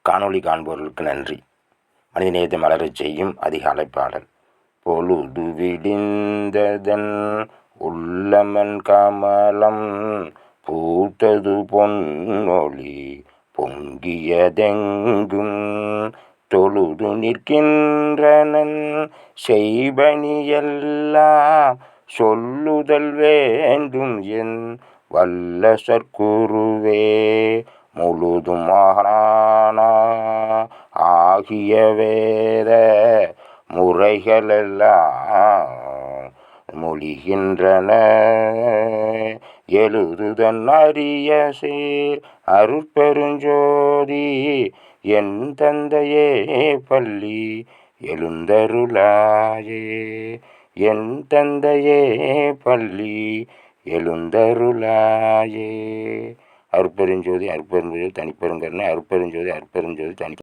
காணொளி காண்பவர்களுக்கு நன்றி. மனிதநேயத்தை மலரச் செய்யும் அதிகாலை பாடல். பொழுது விடிந்ததன் உள்ளமன் கமலம் பூத்தது பொன்னொளி பொங்கியதெங்கும் தொழுது நிற்கின்றனன் செய்பணியெல்லாம் சொல்லுதல் வேண்டும் என் வல்ல சற்குருவே. முழுதும் ஆகிய வேத முறைகளெல்லாம் மொழிகின்றன எழுதுதன் அரிய சேர் அருட்பெருஞ்சோதி என் தந்தையே பள்ளி எழுந்தருளாயே. என் தந்தையே பள்ளி எழுந்தருளாயே. அருட்பெருஞ்சோதி அருட்பெருஞ்சோதி தனிப்பெருங்கருணை அருட்பெருஞ்சோதி அருட்பெருஞ்சோதி தனி